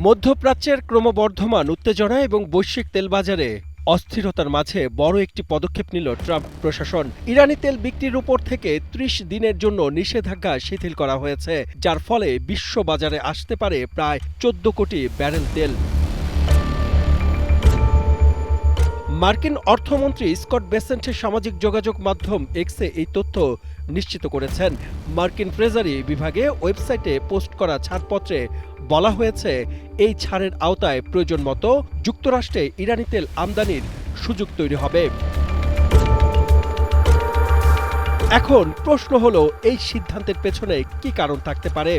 মধ্যপ্রাচ্যের ক্রমবর্ধমান উত্তেজনা এবং বৈশ্বিক তেল বাজারে অস্থিরতার মাঝে বড় একটি পদক্ষেপ নিল ট্রাম্প প্রশাসন। ইরানি তেল বিক্রির উপর থেকে ৩০ দিনের জন্য নিষেধাজ্ঞা শিথিল করা হয়েছে, যার ফলে বিশ্ব বাজারে আসতে পারে প্রায় ১৪ কোটি ব্যারেল তেল। মার্কিন অর্থমন্ত্রী স্কট বেসেন্ট সামাজিক যোগাযোগ মাধ্যম এক্সে এই তথ্য নিশ্চিত করেছেন। মার্কিন ট্রেজারি বিভাগে ওয়েবসাইটে পোস্ট করা ছাড়পত্রে বলা হয়েছে, এই ছাড়ের আওতায় প্রয়োজন মতো যুক্তরাষ্ট্রে ইরানি তেল আমদানির সুযোগ তৈরি হবে। এখন প্রশ্ন হলো, এই সিদ্ধান্তের পেছনে কি কারণ থাকতে পারে?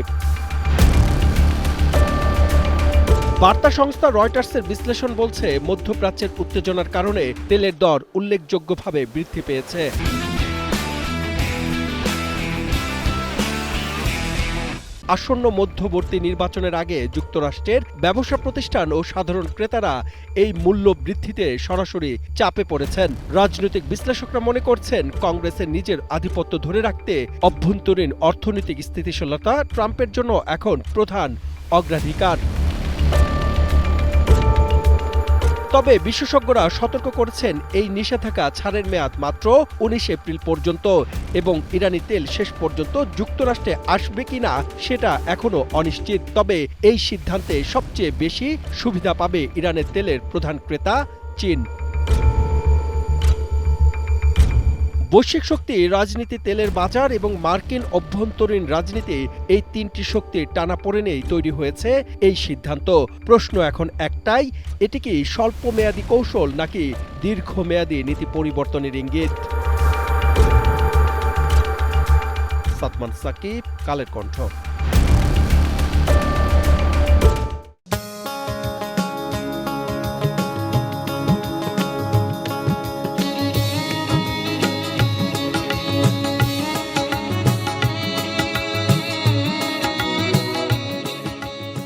বার্তা সংস্থা রয়টার্সের বিশ্লেষণ বলছে, মধ্যপ্রাচ্যের উত্তেজনার কারণে তেলের দর উল্লেখযোগ্যভাবে বৃদ্ধি পেয়েছে। আসন্ন মধ্যবর্তী নির্বাচনের আগে যুক্তরাষ্ট্রের ব্যবসা প্রতিষ্ঠান ও সাধারণ ক্রেতারা এই মূল্য বৃদ্ধিতে সরাসরি চাপে পড়েছেন। রাজনৈতিক বিশ্লেষকরা মনে করছেন, কংগ্রেসের নিজের আধিপত্য ধরে রাখতে অভ্যন্তরীণ অর্থনৈতিক স্থিতিশীলতা ট্রাম্পের জন্য এখন প্রধান অগ্রাধিকার। তবে বিশেষজ্ঞরা সতর্ক করেছেন, এই নিষেধাজ্ঞা ছাড়ের মেয়াদ মাত্র ১৯ এপ্রিল পর্যন্ত এবং ইরানি তেল শেষ পর্যন্ত যুক্তরাষ্ট্রে আসবে কিনা সেটা এখনো অনিশ্চিত। তবে এই সিদ্ধান্তে সবচেয়ে বেশি সুবিধা পাবে ইরানের তেলের প্রধান ক্রেতা চীন। বৈশ্বিক শক্তি, রাজনীতি, তেলের বাজার এবং মার্কিন অভ্যন্তরীণ রাজনীতি, এই তিনটি শক্তির টানাপোড়েনেই তৈরি হয়েছে এই সিদ্ধান্ত। প্রশ্ন এখন একটাই, এটি কি স্বল্পমেয়াদী কৌশল নাকি দীর্ঘমেয়াদী নীতি পরিবর্তনের ইঙ্গিত? সাদমান সাকিব, কালের কণ্ঠ।